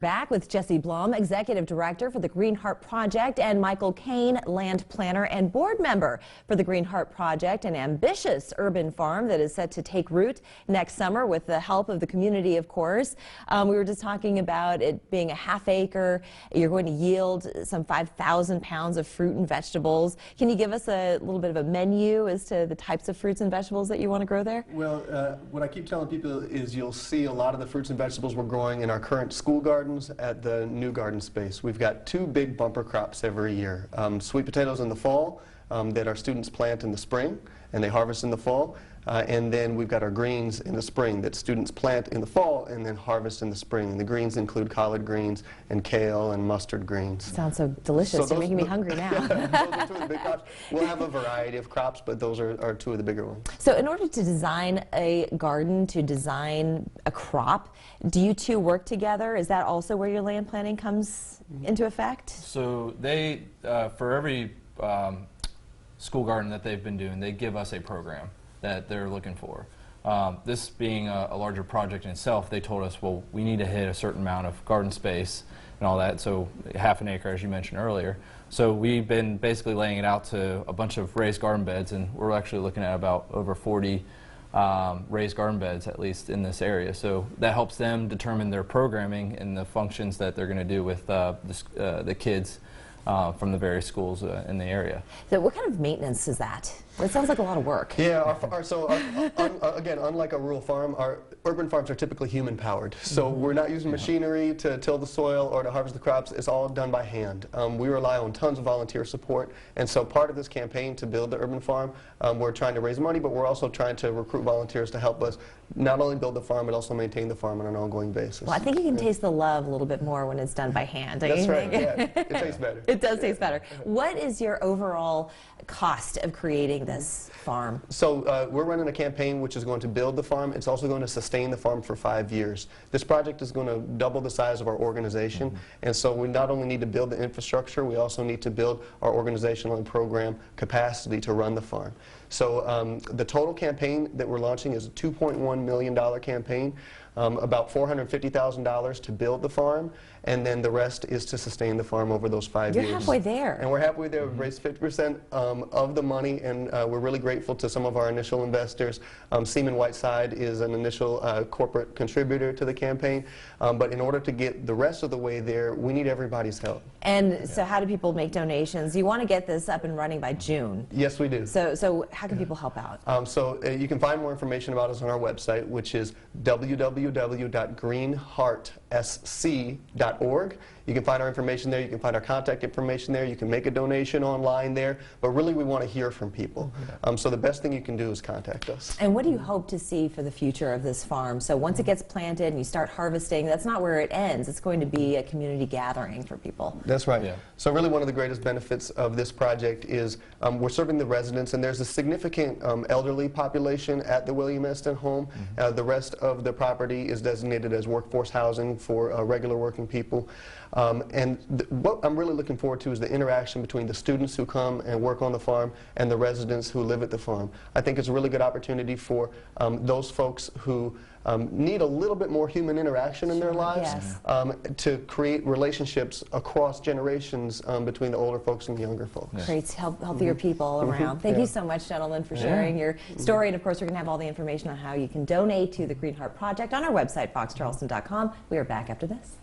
Back with Jesse Blom, Executive Director for the Green Heart Project, and Michael Kane, Land Planner and Board Member for the Green Heart Project, an ambitious urban farm that is set to take root next summer with the help of the community, of course. We were just talking about it being a half acre. You're going to yield some 5,000 pounds of fruit and vegetables. Can you give us a little bit of a menu as to the types of fruits and vegetables that you want to grow there? Well, what I keep telling people is you'll see a lot of the fruits and vegetables we're growing in our current school garden at the new garden space. We've got two big bumper crops every year. Sweet potatoes in the fall that our students plant in the spring and they harvest in the fall. And then we've got our greens in the spring that students plant in the fall and then harvest in the spring. And the greens include collard greens and kale and mustard greens. Sounds so delicious. You're making me hungry now. Yeah, those are two of the big crops. We'll have a variety of crops, but those are two of the bigger ones. So in order to design a garden, to design a crop, do you two work together? Is that also where your land planning comes into effect? So they, for every school garden that they've been doing, they give us a program that they're looking for. This being a larger project in itself, they told us, well, we need to hit a certain amount of garden space and all that, so half an acre, as you mentioned earlier. So we've been basically laying it out to a bunch of raised garden beds, and we're actually looking at about over 40 raised garden beds, at least in this area. So that helps them determine their programming and the functions that they're going to do with the kids from the various schools in the area. So what kind of maintenance is that? It sounds like a lot of work. Yeah, again, unlike a rural farm, our urban farms are typically human-powered. So we're not using machinery to till the soil or to harvest the crops. It's all done by hand. We rely on tons of volunteer support, and so part of this campaign to build the urban farm, we're trying to raise money, but we're also trying to recruit volunteers to help us not only build the farm, but also maintain the farm on an ongoing basis. Well, I think you can taste the love a little bit more when it's done by hand. That's right, yeah. It tastes better. It does taste better. What is your overall cost of creating this farm? So we're running a campaign which is going to build the farm. It's also going to sustain the farm for 5 years. This project is going to double the size of our organization, and so we not only need to build the infrastructure, we also need to build our organizational and program capacity to run the farm. So the total campaign that we're launching is a $2.1 million campaign, about $450,000 to build the farm, and then the rest is to sustain the farm over those 5 years. You're halfway there. And we're halfway there. We've raised 50% of the money, and we're really grateful to some of our initial investors. Seaman Whiteside is an initial corporate contributor to the campaign, but in order to get the rest of the way there, we need everybody's help. And so how do people make donations? You want to get this up and running by June. Yes, we do. So how can people help out? You can find more information about us on our website, which is www.greenheartsc.org. You can find our information there. You can find our contact information there. You can make a donation online there. But really, we want to hear from people. So the best thing you can do is contact us. And what do you hope to see for the future of this farm? So once it gets planted and you start harvesting, that's not where it ends. It's going to be a community gathering for people. That's right. Yeah. So really one of the greatest benefits of this project is we're serving the residents, and there's a significant elderly population at the William Enston home. The rest of the property is designated as workforce housing for regular working people. What I'm really looking forward to is the interaction between the students who come and work on the farm and the residents who live at the farm. I think it's a really good opportunity for those folks who need a little bit more human interaction in their lives, to create relationships across generations between the older folks and the younger folks. Creates healthier people all around. Thank you so much, gentlemen, for sharing your story. And of course, we're going to have all the information on how you can donate to the Green Heart Project on our website, foxcharleston.com. We are back after this.